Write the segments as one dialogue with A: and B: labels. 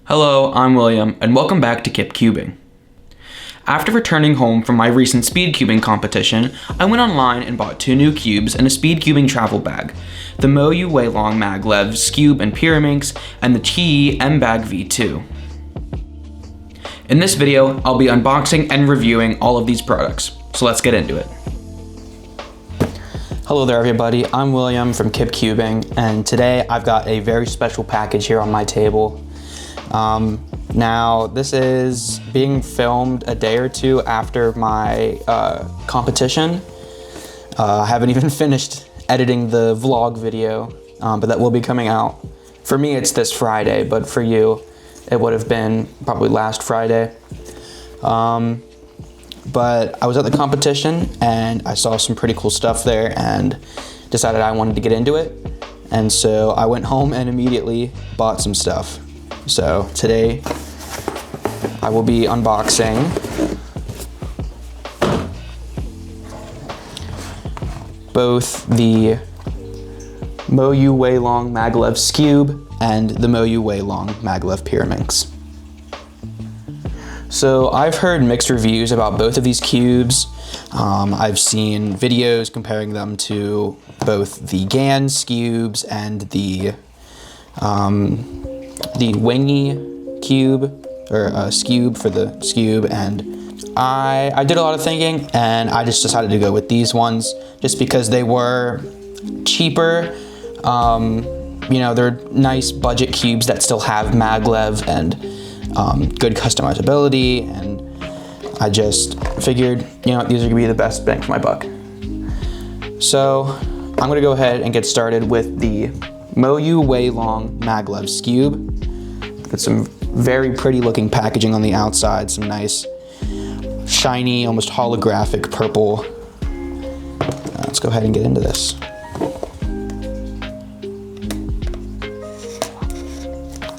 A: Hello, I'm William, and welcome back to Qiyi Cubing. After returning home from my recent speed cubing competition, I went online and bought 2 new cubes and a speed cubing travel bag, the Moyu Weilong Maglev Skewb and Pyraminx, and the Qiyi M-Bag V2. In this video, I'll be unboxing and reviewing all of these products, so let's get into it.
B: Hello there everybody, I'm William from Qiyi Cubing, and today I've got a very special package here on my table. Now this is being filmed a day or two after my competition. I haven't even finished editing the vlog video, but that will be coming out. For me it's this Friday, but for you it would have been probably last Friday. But I was at the competition and I saw some pretty cool stuff there and decided I wanted to get into it. And so I went home and immediately bought some stuff. So today I will be unboxing both the Moyu Weilong Maglev Skewb and the Moyu Weilong Maglev Pyraminx. So I've heard mixed reviews about both of these cubes. I've seen videos comparing them to both the GAN Skewbs and the wingy cube, or Skewb for the Skewb, and I did a lot of thinking and I just decided to go with these ones just because they were cheaper. You know, they're nice budget cubes that still have maglev and good customizability, and I just figured, you know, these are gonna be the best bang for my buck. So I'm gonna go ahead and get started with the Moyu Weilong Maglev Skewb. Got some very pretty looking packaging on the outside, some nice shiny, almost holographic purple. Let's go ahead and get into this.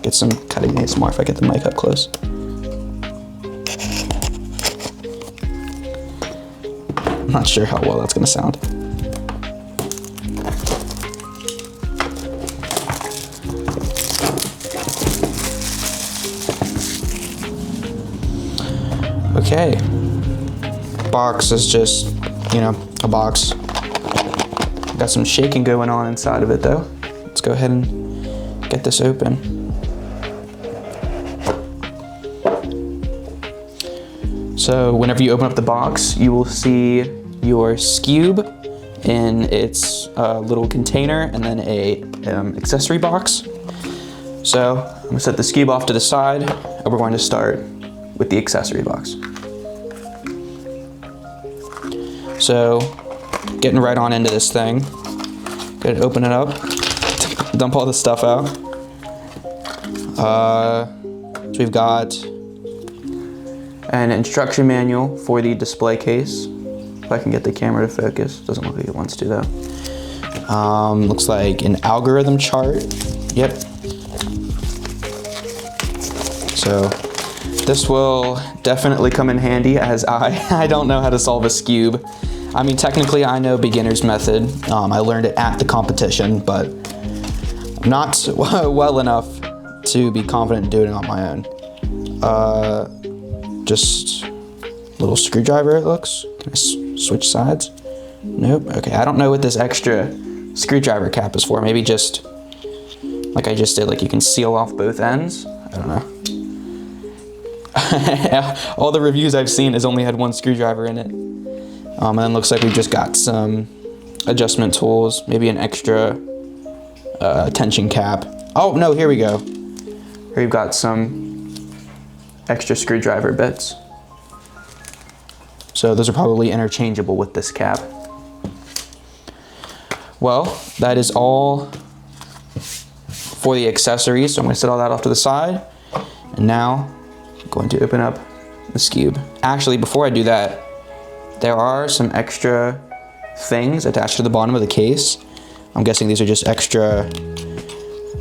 B: Get some cutting ASMR if I get the mic up close. I'm not sure how well that's gonna sound. Okay, box is just, you know, a box. Got some shaking going on inside of it though. Let's go ahead and get this open. So whenever you open up the box, you will see your Skewb in its little container and then a accessory box. So I'm gonna set the Skewb off to the side and we're going to start with the accessory box. So getting right on into this thing. Go ahead and open it up, dump all the stuff out. So we've got an instruction manual for the display case. If I can get the camera to focus. Doesn't look like it wants to though. Looks like an algorithm chart. Yep. So this will definitely come in handy as I don't know how to solve a Skewb. I mean, technically I know beginner's method. I learned it at the competition, but not well enough to be confident in doing it on my own. Just a little screwdriver, it looks. Can I switch sides? Nope. Okay, I don't know what this extra screwdriver cap is for. Maybe just like I just did, like you can seal off both ends. I don't know. All the reviews I've seen has only had one screwdriver in it. And then looks like we've just got some adjustment tools, maybe an extra tension cap. Oh no, here we go. Here we've got some extra screwdriver bits. So those are probably interchangeable with this cap. Well, that is all for the accessories. So I'm gonna set all that off to the side. And now I'm going to open up the Skewb. Actually, before I do that, there are some extra things attached to the bottom of the case. I'm guessing these are just extra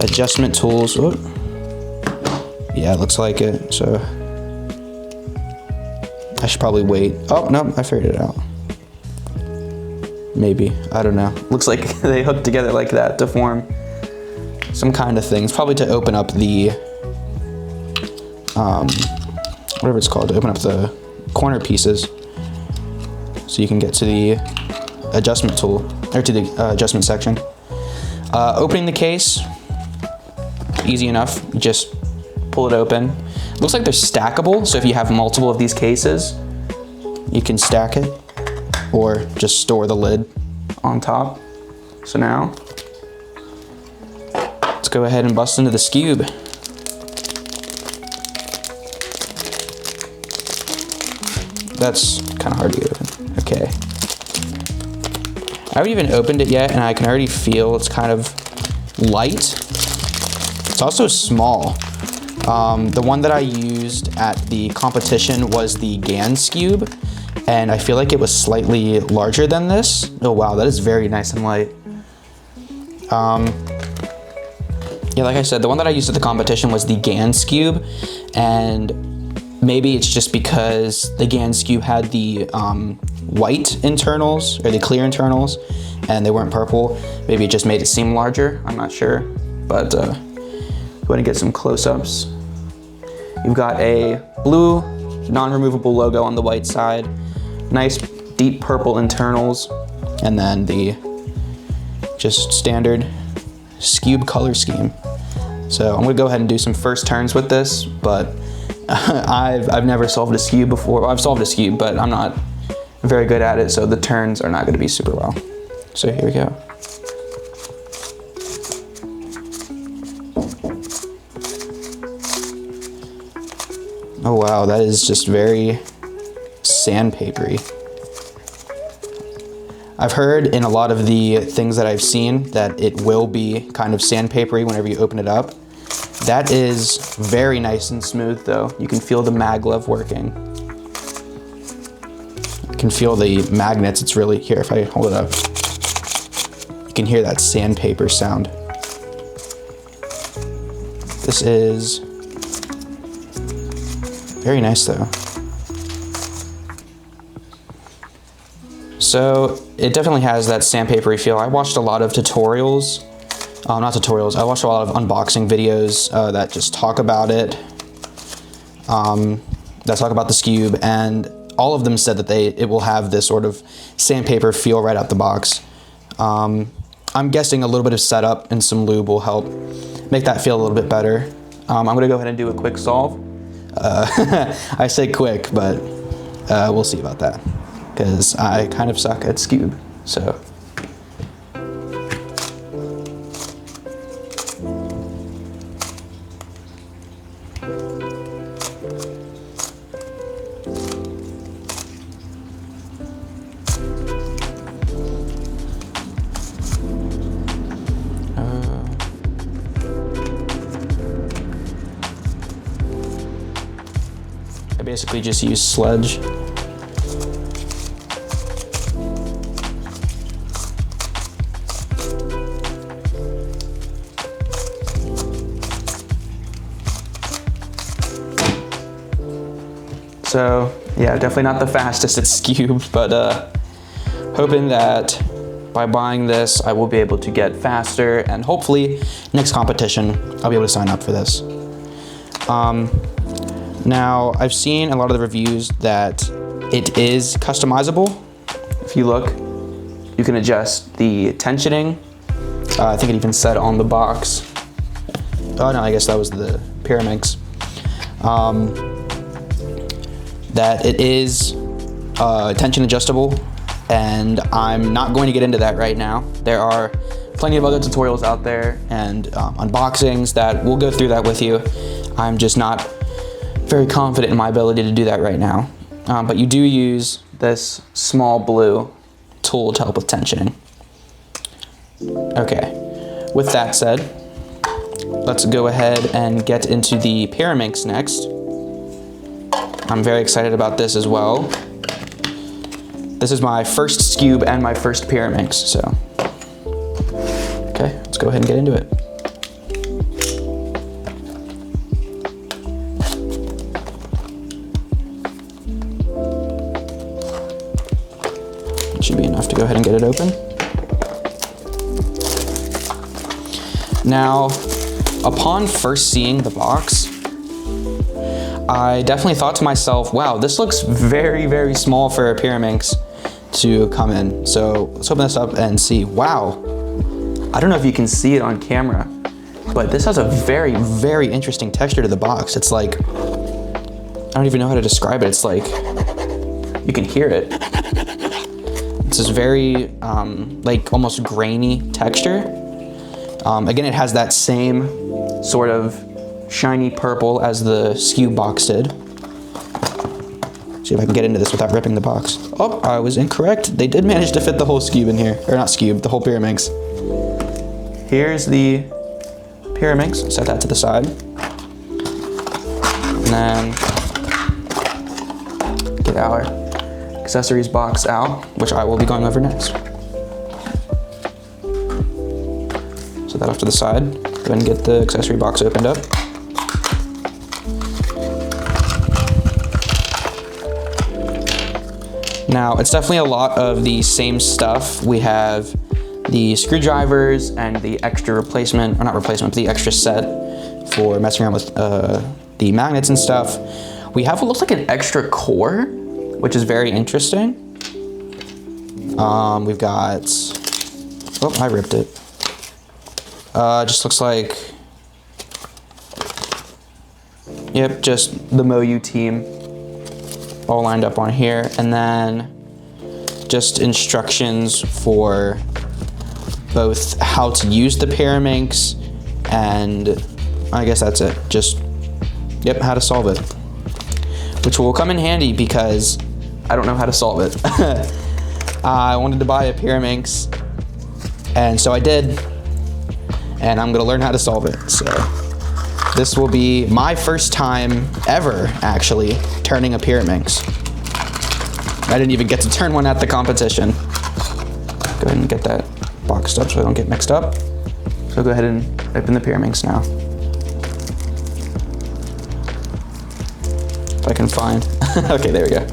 B: adjustment tools. Oh. Yeah, it looks like it. So I should probably wait. Oh, no, I figured it out. Maybe, I don't know. Looks like they hook together like that to form some kind of things. Probably to open up the whatever it's called, to open up the corner pieces so you can get to the adjustment tool, or to the adjustment section. Opening the case, easy enough, just pull it open. Looks like they're stackable, so if you have multiple of these cases, you can stack it or just store the lid on top. So now, let's go ahead and bust into the Skewb. That's kind of hard to get open. Okay. I haven't even opened it yet, and I can already feel it's kind of light. It's also small. The one that I used at the competition was the GAN Skewb, and I feel like it was slightly larger than this. Oh wow, that is very nice and light. Yeah, like I said, the one that I used at the competition was the GAN Skewb, and maybe it's just because the GAN Skewb had the white internals, or the clear internals, and they weren't purple. Maybe it just made it seem larger, I'm not sure. But go ahead and get some close-ups. You've got a blue, non-removable logo on the white side, nice deep purple internals, and then the just standard Skewb color scheme. So I'm gonna go ahead and do some first turns with this, but I've never solved a Skewb before. Well, I've solved a Skewb, but I'm not very good at it, so the turns are not gonna be super well. So here we go. Oh wow, that is just very sandpapery. I've heard in a lot of the things that I've seen that it will be kind of sandpapery whenever you open it up. That is very nice and smooth though. You can feel the maglev working. You can feel the magnets. It's really, here, if I hold it up, you can hear that sandpaper sound. This is very nice though. So it definitely has that sandpapery feel. I watched a lot of tutorials, not tutorials, I watched a lot of unboxing videos that just talk about it, that talk about the Skewb, and all of them said that it will have this sort of sandpaper feel right out the box. I'm guessing a little bit of setup and some lube will help make that feel a little bit better. I'm gonna go ahead and do a quick solve. I say quick, but we'll see about that, because I kind of suck at Skewb, so. I basically just use sludge. So yeah, definitely not the fastest at Skewb, but hoping that by buying this, I will be able to get faster, and hopefully next competition, I'll be able to sign up for this. Now, I've seen a lot of the reviews that it is customizable. If you look, you can adjust the tensioning. I think it even said on the box. Oh no, I guess that was the Pyraminx. That it is tension adjustable, and I'm not going to get into that right now. There are plenty of other tutorials out there and unboxings that will go through that with you. I'm just not very confident in my ability to do that right now. But you do use this small blue tool to help with tensioning. Okay, with that said, let's go ahead and get into the Pyraminx next. I'm very excited about this as well. This is my first Skewb and my first Pyraminx, so. Okay, let's go ahead and get into it. It should be enough to go ahead and get it open. Now, upon first seeing the box, I definitely thought to myself, wow, this looks very, very small for a Pyraminx to come in. So let's open this up and see. Wow. I don't know if you can see it on camera, but this has a very, very interesting texture to the box. It's like, I don't even know how to describe it. It's like, you can hear it. It's this very, like almost grainy texture. Again, it has that same sort of shiny purple as the Skewb box did. See if I can get into this without ripping the box. Oh, I was incorrect. They did manage to fit the whole Skewb in here. Or not Skewb, the whole Pyraminx. Here's the Pyraminx. Set that to the side. And then get our accessories box out, which I will be going over next. Set that off to the side. Go ahead and get the accessory box opened up. Now, it's definitely a lot of the same stuff. We have the screwdrivers and the extra replacement, or not replacement, but the extra set for messing around with the magnets and stuff. We have what looks like an extra core, which is very interesting. We've got, oh, I ripped it. Just looks like, yep, just the Moyu team all lined up on here, and then just instructions for both how to use the Pyraminx and I guess that's it. Just, yep, how to solve it, which will come in handy because I don't know how to solve it. I wanted to buy a Pyraminx, and so I did, and I'm gonna learn how to solve it. So this will be my first time ever actually turning a Pyraminx. I didn't even get to turn one at the competition. Go ahead and get that boxed up so I don't get mixed up. So go ahead and open the Pyraminx now. If I can find. Okay, there we go.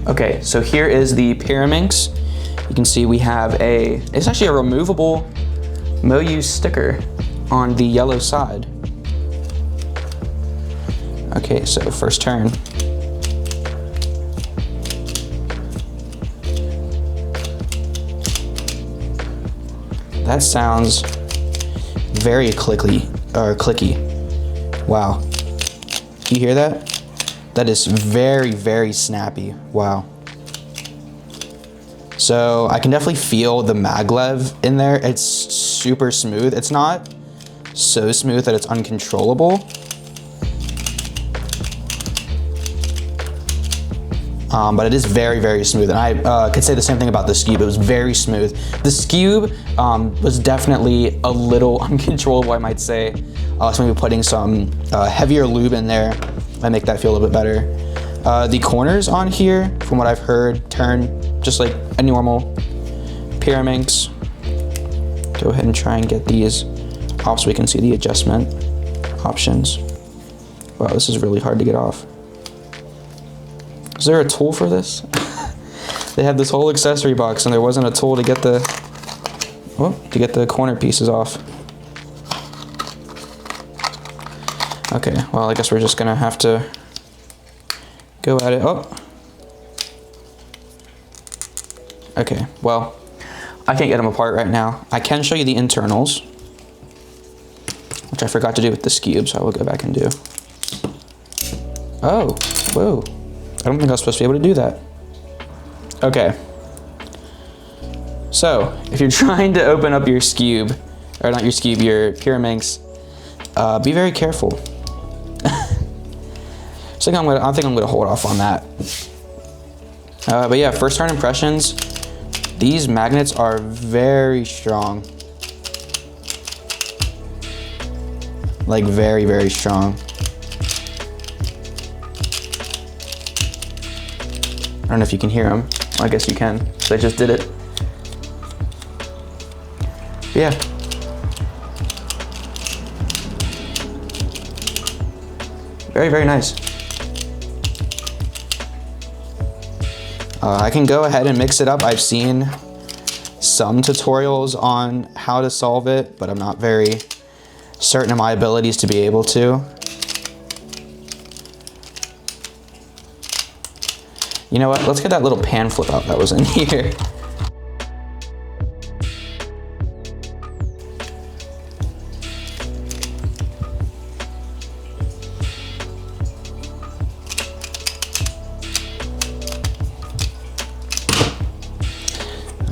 B: Okay, so here is the Pyraminx. You can see we have it's actually a removable Moyu sticker on the yellow side. Okay, so first turn. That sounds very clicky. Wow. Do you hear that? That is very, very snappy. Wow. So I can definitely feel the maglev in there. It's super smooth. It's not so smooth that it's uncontrollable. But it is very, very smooth. And I could say the same thing about the Skewb. It was very smooth. The Skewb was definitely a little uncontrollable, I might say. So maybe putting some heavier lube in there might make that feel a little bit better. The corners on here, from what I've heard, turn just like a normal Pyraminx. Go ahead and try and get these off so we can see the adjustment options. Wow, this is really hard to get off. Is there a tool for this? They had this whole accessory box and there wasn't a tool to get the corner pieces off. Okay, well, I guess we're just gonna have to go at it. Oh. Okay, well, I can't get them apart right now. I can show you the internals, which I forgot to do with the Skewb, so I will go back and do. Oh, whoa. I don't think I was supposed to be able to do that. Okay. So, if you're trying to open up your Skewb, or not your Skewb, your Pyraminx, be very careful. So I think I'm gonna hold off on that. But yeah, first turn impressions. These magnets are very strong. Like very, very strong. I don't know if you can hear them. Well, I guess you can. So I just did it. Yeah. Very, very nice. I can go ahead and mix it up. I've seen some tutorials on how to solve it, but I'm not very certain of my abilities to be able to. You know what, let's get that little pan flip out that was in here.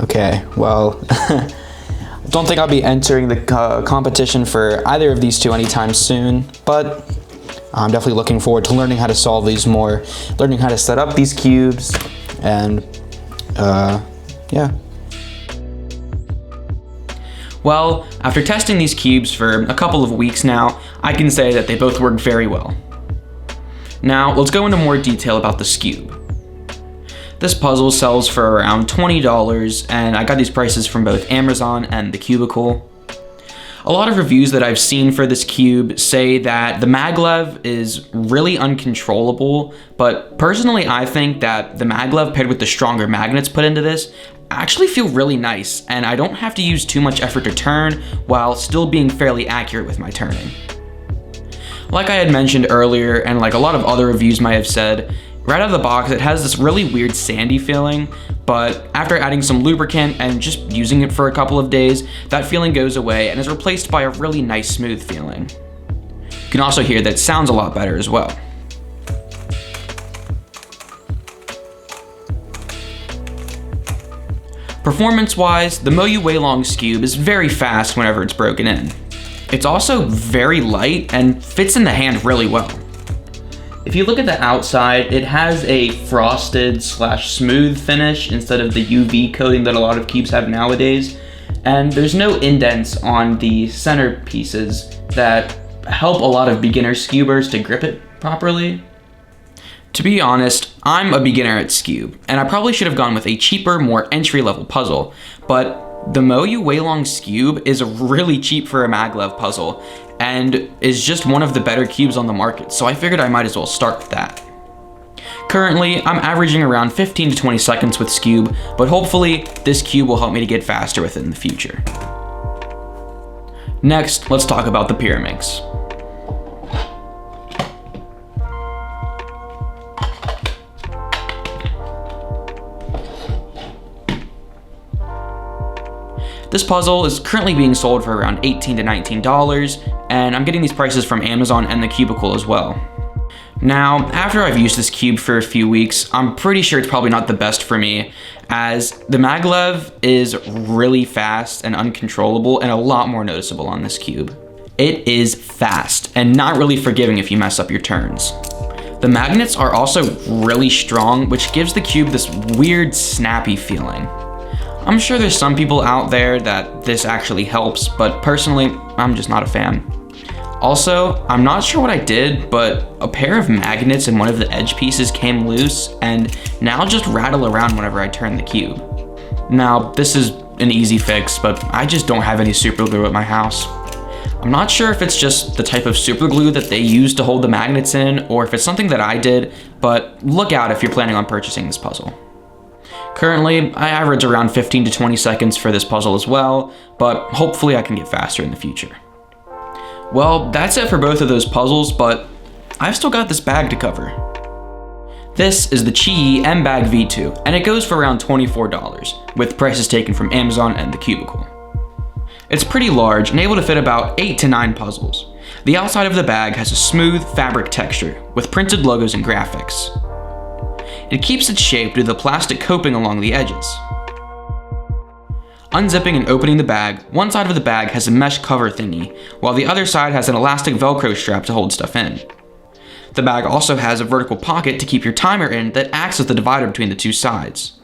B: Okay, well, don't think I'll be entering the competition for either of these two anytime soon, but I'm definitely looking forward to learning how to solve these more, learning how to set up these cubes, and yeah.
A: Well, after testing these cubes for a couple of weeks now, I can say that they both work very well. Now, let's go into more detail about the Skewb. This puzzle sells for around $20, and I got these prices from both Amazon and The Cubicle. A lot of reviews that I've seen for this cube say that the maglev is really uncontrollable, but personally I think that the maglev paired with the stronger magnets put into this actually feel really nice, and I don't have to use too much effort to turn while still being fairly accurate with my turning. Like I had mentioned earlier, and like a lot of other reviews might have said, right out of the box, it has this really weird sandy feeling, but after adding some lubricant and just using it for a couple of days, that feeling goes away and is replaced by a really nice smooth feeling. You can also hear that it sounds a lot better as well. Performance-wise, the Moyu Weilong Skewb is very fast whenever it's broken in. It's also very light and fits in the hand really well. If you look at the outside, it has a frosted / smooth finish instead of the UV coating that a lot of cubes have nowadays, and there's no indents on the center pieces that help a lot of beginner skewbers to grip it properly. To be honest, I'm a beginner at Skewb, and I probably should have gone with a cheaper, more entry-level puzzle, but the Moyu Weilong Skewb is really cheap for a maglev puzzle, and is just one of the better cubes on the market, so I figured I might as well start with that. Currently, I'm averaging around 15 to 20 seconds with Skewb, but hopefully this cube will help me to get faster with it in the future. Next, let's talk about the Pyraminx. This puzzle is currently being sold for around $18 to $19, and I'm getting these prices from Amazon and The Cubicle as well. Now, after I've used this cube for a few weeks, I'm pretty sure it's probably not the best for me, as the maglev is really fast and uncontrollable and a lot more noticeable on this cube. It is fast and not really forgiving if you mess up your turns. The magnets are also really strong, which gives the cube this weird snappy feeling. I'm sure there's some people out there that this actually helps, but personally, I'm just not a fan. Also, I'm not sure what I did, but a pair of magnets in one of the edge pieces came loose and now just rattle around whenever I turn the cube. Now, this is an easy fix, but I just don't have any super glue at my house. I'm not sure if it's just the type of super glue that they use to hold the magnets in, or if it's something that I did, but look out if you're planning on purchasing this puzzle. Currently, I average around 15 to 20 seconds for this puzzle as well, but hopefully I can get faster in the future. Well, that's it for both of those puzzles, but I've still got this bag to cover. This is the Qiyi M-Bag V2, and it goes for around $24, with prices taken from Amazon and The Cubicle. It's pretty large and able to fit about 8 to 9 puzzles. The outside of the bag has a smooth fabric texture, with printed logos and graphics. It keeps its shape due to the plastic coping along the edges. Unzipping and opening the bag, one side of the bag has a mesh cover thingy, while the other side has an elastic Velcro strap to hold stuff in. The bag also has a vertical pocket to keep your timer in that acts as the divider between the two sides.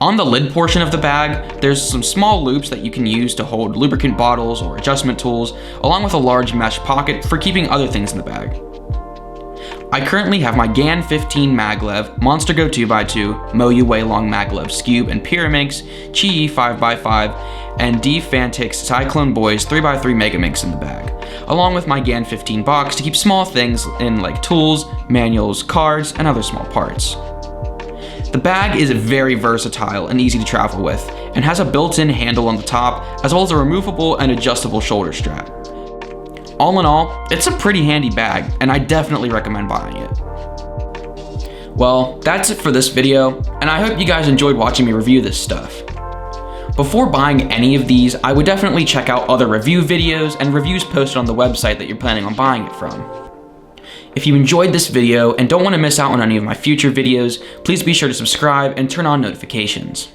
A: On the lid portion of the bag, there's some small loops that you can use to hold lubricant bottles or adjustment tools, along with a large mesh pocket for keeping other things in the bag. I currently have my GAN 15 Maglev, Monster Go 2x2, Moyu Weilong Maglev Skewb and Pyraminx, Qiyi 5x5, and D Fantix Cyclone Boys 3x3 Megaminx in the bag, along with my GAN 15 box to keep small things in like tools, manuals, cards, and other small parts. The bag is very versatile and easy to travel with, and has a built-in handle on the top, as well as a removable and adjustable shoulder strap. All in all, it's a pretty handy bag, and I definitely recommend buying it. Well, that's it for this video, and I hope you guys enjoyed watching me review this stuff. Before buying any of these, I would definitely check out other review videos and reviews posted on the website that you're planning on buying it from. If you enjoyed this video and don't want to miss out on any of my future videos, please be sure to subscribe and turn on notifications.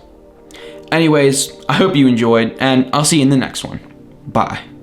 A: Anyways, I hope you enjoyed, and I'll see you in the next one. Bye.